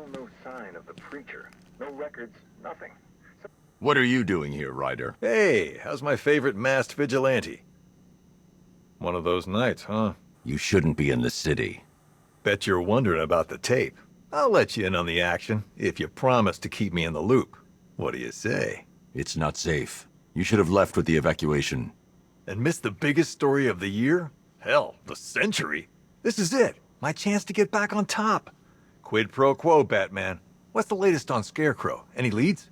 Still no sign of the preacher. No records, nothing. What are you doing here, Ryder? Hey, how's my favorite masked vigilante? One of those nights, huh? You shouldn't be in the city. Bet you're wondering about the tape. I'll let you in on the action, if you promise to keep me in the loop. What do you say? It's not safe. You should have left with the evacuation. And missed the biggest story of the year? Hell, the century. This is it. My chance to get back on top. Quid pro quo, Batman. What's the latest on Scarecrow? Any leads?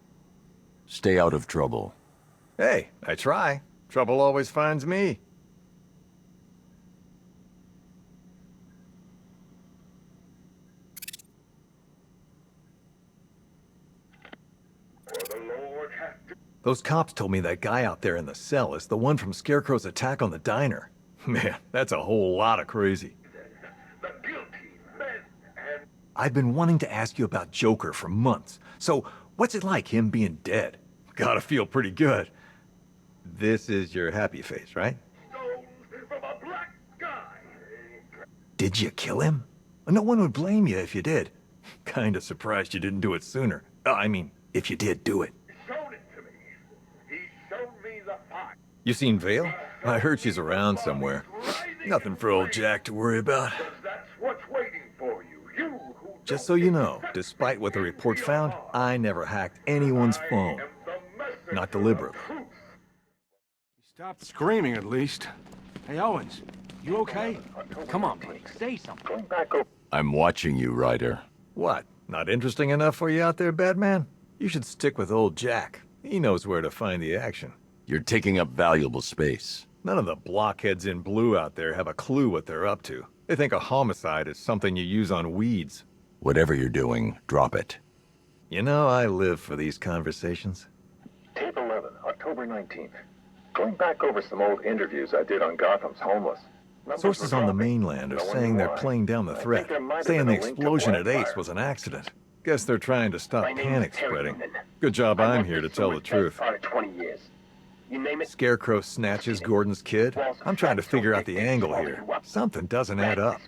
Stay out of trouble. Hey, I try. Trouble always finds me. Those cops told me that guy out there in the cell is the one from Scarecrow's attack on the diner. Man, that's a whole lot of crazy. I've been wanting to ask you about Joker for months. So, what's it like, him being dead? Gotta feel pretty good. This is your happy face, right? Did you kill him? No one would blame you if you did. Kinda surprised you didn't do it sooner. I mean, if you did do it. You seen Vale? I heard she's around somewhere. Nothing for old Jack to worry about. Just so you know, despite what the report found, I never hacked anyone's phone. Not deliberately. Stop screaming, at least. Hey, Owens, you okay? Come on, buddy, say something. I'm watching you, Ryder. What? Not interesting enough for you out there, Batman? You should stick with old Jack. He knows where to find the action. You're taking up valuable space. None of the blockheads in blue out there have a clue what they're up to. They think a homicide is something you use on weeds. Whatever you're doing, drop it. You know, I live for these conversations. Tape 11, October 19th. Going back over some old interviews I did on Gotham's homeless. Sources on the mainland are saying they're playing down the threat, saying the explosion at Ace was an accident. Guess they're trying to stop panic spreading. Good job I'm here to tell the truth. Scarecrow snatches Gordon's kid? I'm trying to figure out the angle here. Something doesn't add up.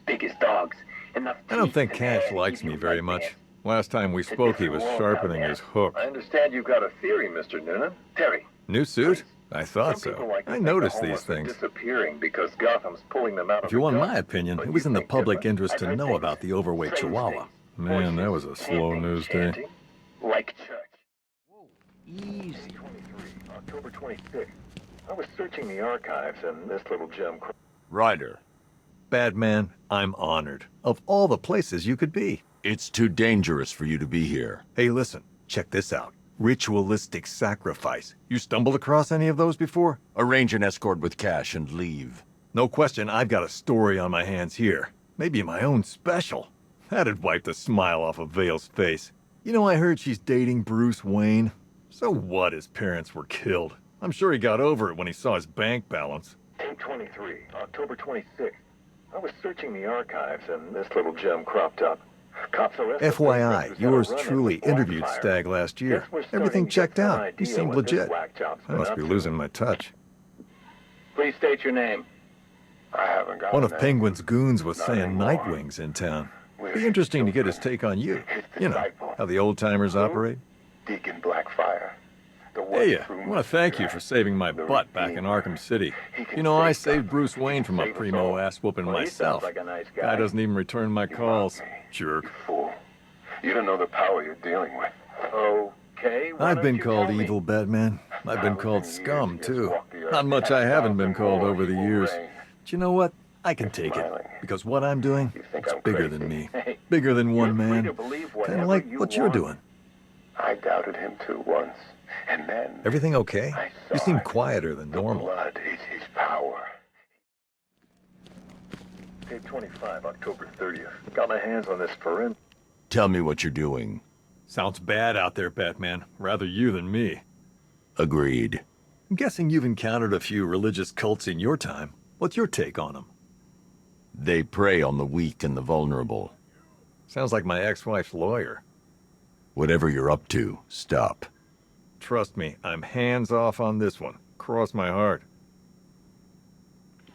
I don't think Cash likes me very much. Last time we spoke, he was sharpening his hook. I understand you've got a theory, Mr. Noonan. Terry. New suit? I thought so. I noticed these things. Disappearing because Gotham's pulling them out. If you want my opinion, it was in the public interest to know about the overweight chihuahua. Man, that was a slow news day. Like church. Whoa, easy. 23, October 26th. I was searching the archives and this little gem. Ryder, Batman, I'm honored. Of all the places you could be. it's too dangerous for you to be here. Hey, listen, check this out. Ritualistic sacrifice. You stumbled across any of those before? Arrange an escort with Cash and leave. No question, I've got a story on my hands here. Maybe my own special. That'd wipe the smile off of Vale's face. You know, I heard she's dating Bruce Wayne. So what, his parents were killed? I'm sure he got over it when he saw his bank balance. Tape 23, October 26th. I was searching the archives and this little gem cropped up. Cops arrested FYI, yours truly interviewed Stagg last year. Everything checked out. He seemed legit. I must be losing my touch. Please state your name. I haven't got One of Penguin's goons was saying Nightwing's in town. Be interesting to get his take on you. You know, how the old-timers operate. Deacon Blackfire. Hey, I want to thank you for saving my butt back in Arkham City. You know, I saved Bruce Wayne from a primo ass-whooping myself. Guy doesn't even return my calls. Jerk. Fool. You don't know the power you're dealing with. Okay. I've been called evil, Batman. I've been called scum, too. Not much I haven't been called over the years. But you know what? I can take it. Because what I'm doing, it's bigger than me. Bigger than one man. Kind of like what you're doing. I doubted him too once. And then... Everything okay? You seem quieter than normal. Blood is his power. Tape 25, October 30th. Got my hands on this forensic... Tell me what you're doing. Sounds bad out there, Batman. Rather you than me. Agreed. I'm guessing you've encountered a few religious cults in your time. What's your take on them? They prey on the weak and the vulnerable. Sounds like my ex-wife's lawyer. Whatever you're up to, stop. Trust me, I'm hands off on this one. Cross my heart.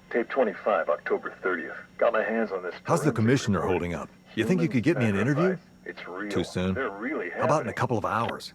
Tape 25, October 30th. Got my hands on this... How's the commissioner holding up? You think you could get me an interview? It's real. Too soon? They're really How about in a happening. couple of hours?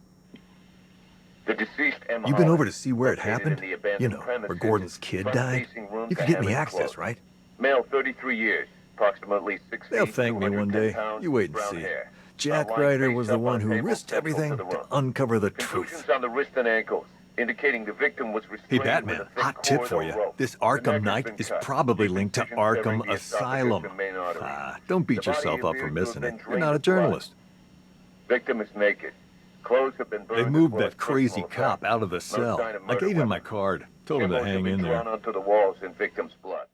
The deceased M. You been over Holland, to see where it located in happened? the You abandoned know, where premises, Gordon's kid died? front-facing room You to could get me Hammond access, Close. right? Male, 33 years, approximately 6 They'll feet, thank me one 210 day. pounds, You wait and brown see. hair. Jack Lying Ryder face was the up one on who table risked central to everything the to room. uncover the Contusions truth. on the wrist and ankles, indicating the victim was Hey, restrained Batman, with a thick hot tip cord for or you. rope. This The neck Arkham has Knight been is cut. probably Deep linked to incision severing Arkham the esophagus Asylum. and main artery. Don't beat The body yourself up for appears to missing have it. been You're not a drained of blood. journalist. Victim is naked. Clothes have been burned. They as moved well that as crazy personal cop effects. out of the No cell. sign of I murder gave him my weapon. card. Told him to Symbols have hang been in drawn there. onto the walls in victim's blood.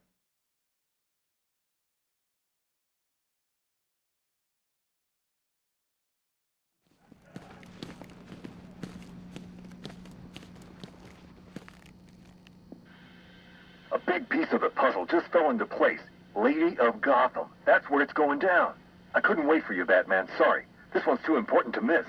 A big piece of the puzzle just fell into place. Lady of Gotham. That's where it's going down. I couldn't wait for you, Batman. Sorry. This one's too important to miss.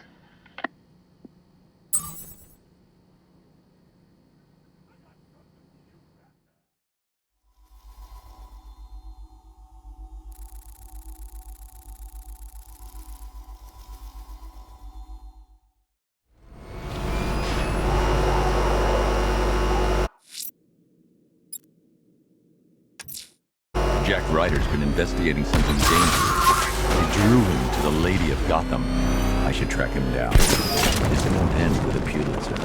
Jack Ryder's been investigating something dangerous. It drew him to the Lady of Gotham. I should track him down. This won't end with a Pulitzer.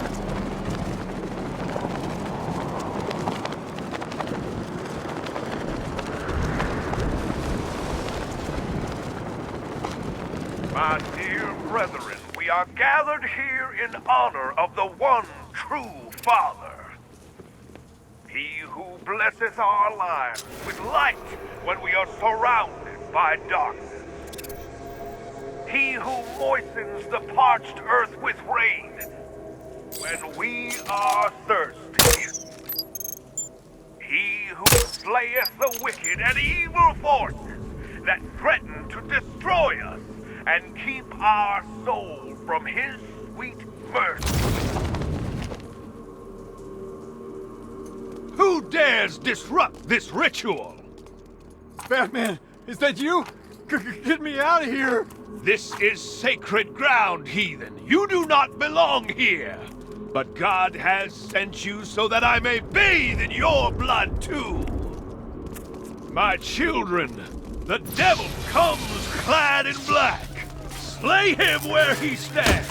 My dear brethren, we are gathered here in honor of the one true Father. He who blesseth our lives with light when we are surrounded by darkness. He who moistens the parched earth with rain when we are thirsty. He who slayeth the wicked and evil forces that threaten to destroy us and keep our soul from his sweet mercy. Who dares disrupt this ritual? Batman, is that you? Get me out of here! This is sacred ground, heathen. You do not belong here. But God has sent you so that I may bathe in your blood too. My children, the devil comes clad in black. Slay him where he stands.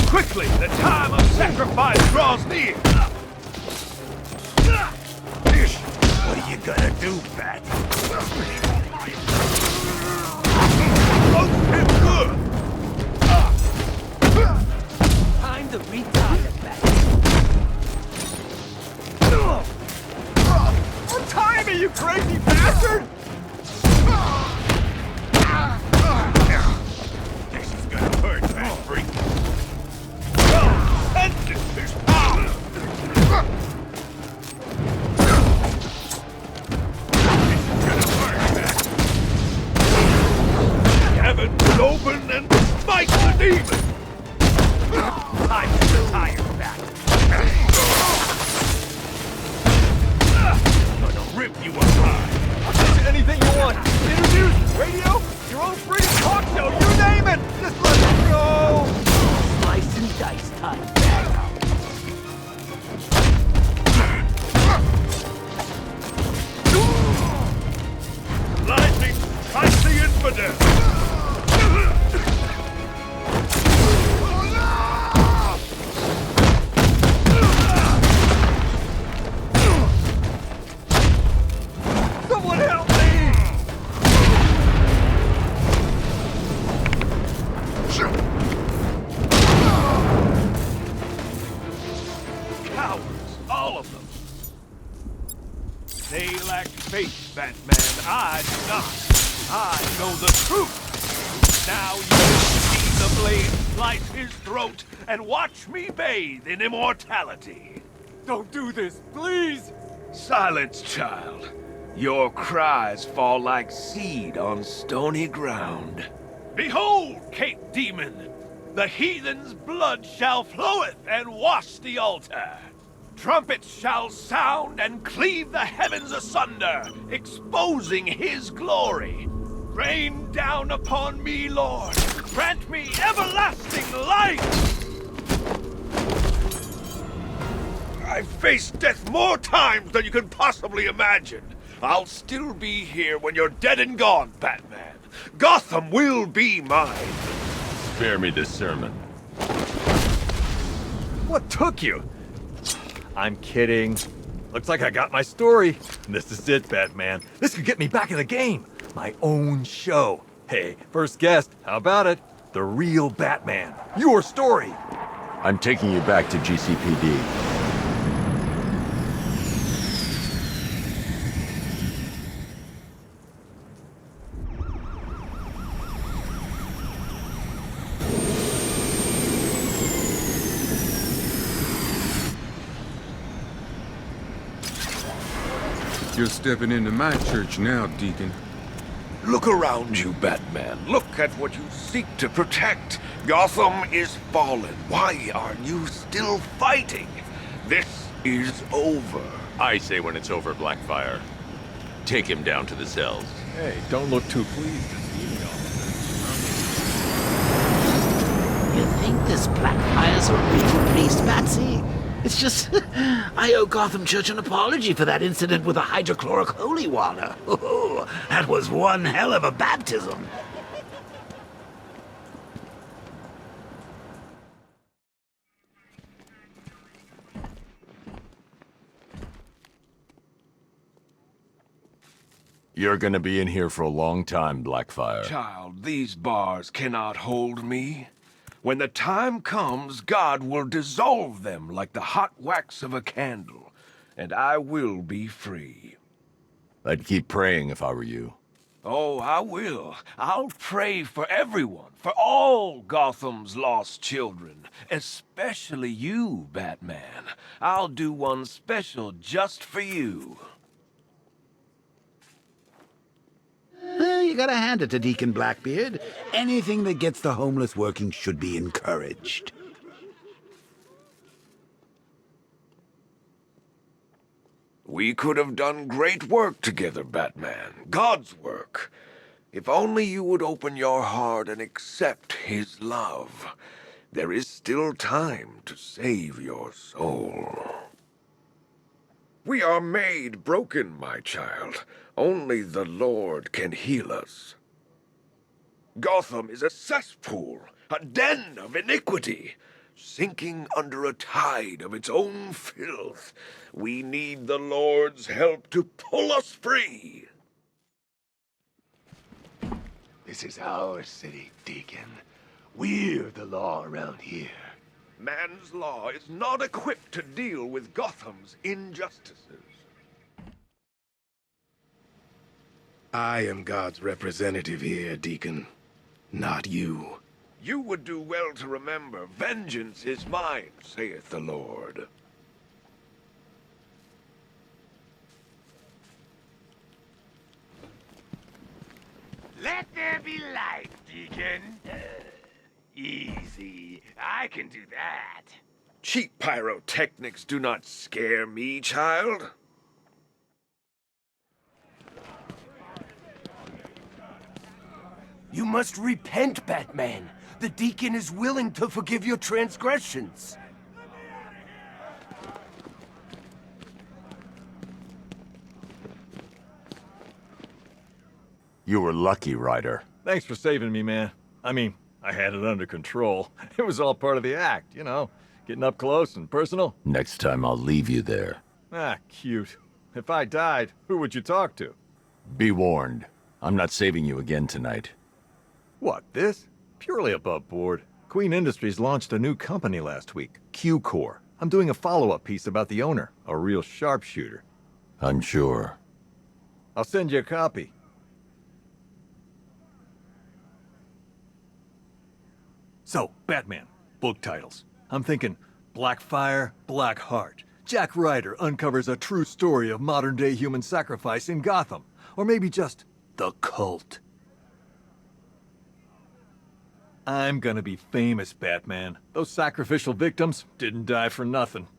Quickly, the time of sacrifice draws near. What are you gonna do, Bat? Roast him good. Time to retire, Bat. Untie me, you crazy bastard! This is gonna hurt, Bat Freak. Sentence is power. Heaven will open and smite the demon! Time to retire, Bat. Gonna rip you apart! I'll get you anything you want. Interviews, radio, your own freaking talk show, you name it! Just let it go! Slice and dice time, Bat. Lightning strikes the infidel! Someone help me! Cowards, all of them. They lack faith, Batman. I do not. I know the truth. Now you will see the blade slice his throat and watch me bathe in immortality. Don't do this, please! Silence, child. Your cries fall like seed on stony ground. Behold, Cape Demon! The heathen's blood shall floweth and wash the altar. Trumpets shall sound and cleave the heavens asunder, exposing his glory. Rain down upon me, Lord. Grant me everlasting life. I've faced death more times than you can possibly imagine. I'll still be here when you're dead and gone, Batman. Gotham will be mine. Spare me this sermon. What took you? I'm kidding. Looks like I got my story. This is it, Batman. This could get me back in the game. My own show. Hey, first guest, how about it? The real Batman. Your story. I'm taking you back to GCPD. You're stepping into my church now, Deacon. Look around you, Batman. Look at what you seek to protect. Gotham is fallen. Why are you still fighting? This is over. I say when it's over, Blackfire. Take him down to the cells. Hey, don't look too pleased to see me all. You think this Blackfire's a real priest, Batsy? It's just, I owe Gotham Church an apology for that incident with the hydrochloric holy water. Oh, that was one hell of a baptism. You're gonna be in here for a long time, Blackfire. Child, these bars cannot hold me. When the time comes, God will dissolve them like the hot wax of a candle, and I will be free. I'd keep praying if I were you. Oh, I will. I'll pray for everyone, for all Gotham's lost children, especially you, Batman. I'll do one special just for you. Well, you gotta hand it to Deacon Blackbeard. Anything that gets the homeless working should be encouraged. We could have done great work together, Batman. God's work. If only you would open your heart and accept His love. There is still time to save your soul. We are made broken, my child. Only the Lord can heal us. Gotham is a cesspool, a den of iniquity, sinking under a tide of its own filth. We need the Lord's help to pull us free. This is our city, Deacon. We're the law around here. Man's law is not equipped to deal with Gotham's injustices. I am God's representative here, Deacon. Not you. You would do well to remember, vengeance is mine, saith the Lord. Let there be light, Deacon. Easy. I can do that. Cheap pyrotechnics do not scare me, child. You must repent, Batman. The Deacon is willing to forgive your transgressions. You were lucky, Ryder. Thanks for saving me, man. I mean, I had it under control. It was all part of the act, you know? Getting up close and personal. Next time I'll leave you there. Ah, cute. If I died, who would you talk to? Be warned. I'm not saving you again tonight. What, this? Purely above board. Queen Industries launched a new company last week, Q-Core. I'm doing a follow-up piece about the owner, a real sharpshooter. I'm sure. I'll send you a copy. So, Batman, book titles. I'm thinking Blackfire, Blackheart. Jack Ryder uncovers a true story of modern-day human sacrifice in Gotham. Or maybe just The Cult. I'm gonna be famous, Batman. Those sacrificial victims didn't die for nothing.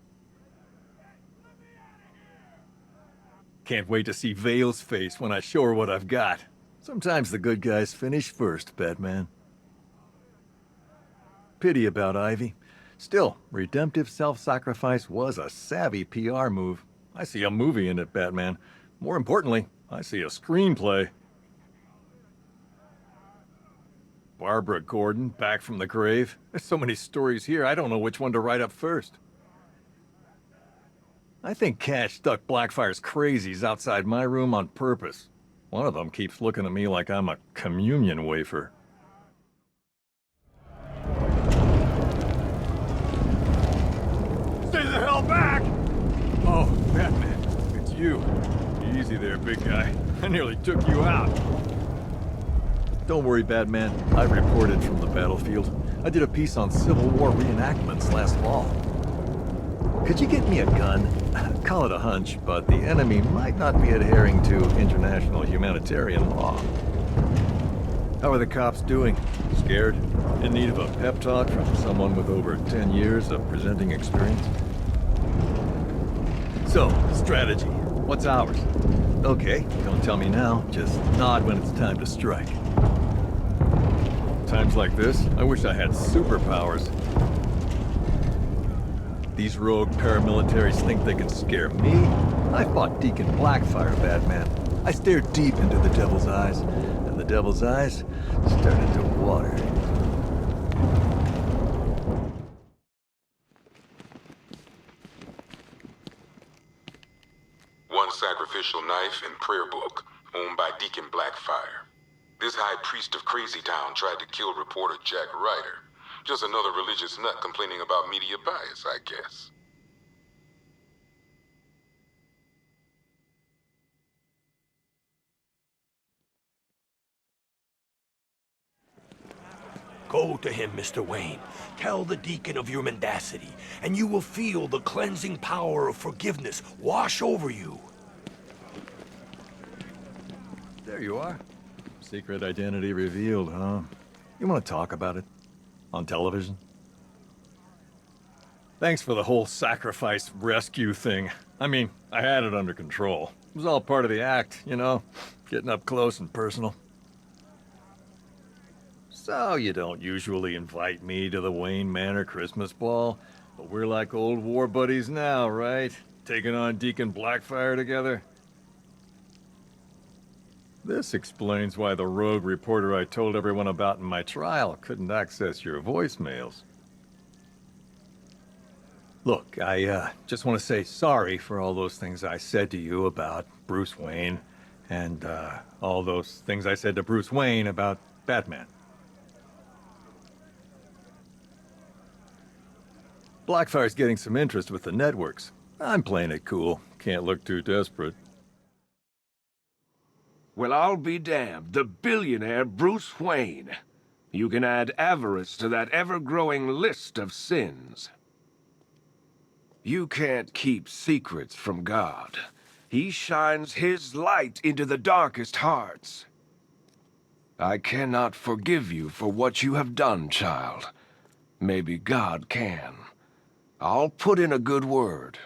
Can't wait to see Vale's face when I show her what I've got. Sometimes the good guys finish first, Batman. Pity about Ivy. Still, redemptive self-sacrifice was a savvy PR move. I see a movie in it, Batman. More importantly, I see a screenplay. Barbara Gordon, back from the grave. There's so many stories here, I don't know which one to write up first. I think Cash stuck Blackfire's crazies outside my room on purpose. One of them keeps looking at me like I'm a communion wafer. Stay the hell back! Oh, Batman, it's you. Easy there, big guy. I nearly took you out. Don't worry, Batman. I reported from the battlefield. I did a piece on Civil War reenactments last fall. Could you get me a gun? Call it a hunch, but the enemy might not be adhering to international humanitarian law. How are the cops doing? Scared? In need of a pep talk from someone with over 10 years of presenting experience? So, strategy. What's ours? Okay, don't tell me now. Just nod when it's time to strike. Times like this, I wish I had superpowers. These rogue paramilitaries think they can scare me? I fought Deacon Blackfire, Batman. I stared deep into the devil's eyes, and the devil's eyes started to water. One sacrificial knife and prayer book, owned by Deacon Blackfire. This high priest of Crazy Town tried to kill reporter Jack Ryder. Just another religious nut complaining about media bias, I guess. Go to him, Mr. Wayne. Tell the Deacon of your mendacity, and you will feel the cleansing power of forgiveness wash over you. There you are. Secret identity revealed, huh? You want to talk about it? On television? Thanks for the whole sacrifice rescue thing. I mean, I had it under control. It was all part of the act, you know? Getting up close and personal. So, you don't usually invite me to the Wayne Manor Christmas ball, but we're like old war buddies now, right? Taking on Deacon Blackfire together? This explains why the rogue reporter I told everyone about in my trial couldn't access your voicemails. Look, I just want to say sorry for all those things I said to you about Bruce Wayne, and all those things I said to Bruce Wayne about Batman. Blackfire's getting some interest with the networks. I'm playing it cool. Can't look too desperate. Well, I'll be damned. The billionaire Bruce Wayne. You can add avarice to that ever-growing list of sins. You can't keep secrets from God. He shines his light into the darkest hearts. I cannot forgive you for what you have done, child. Maybe God can. I'll put in a good word.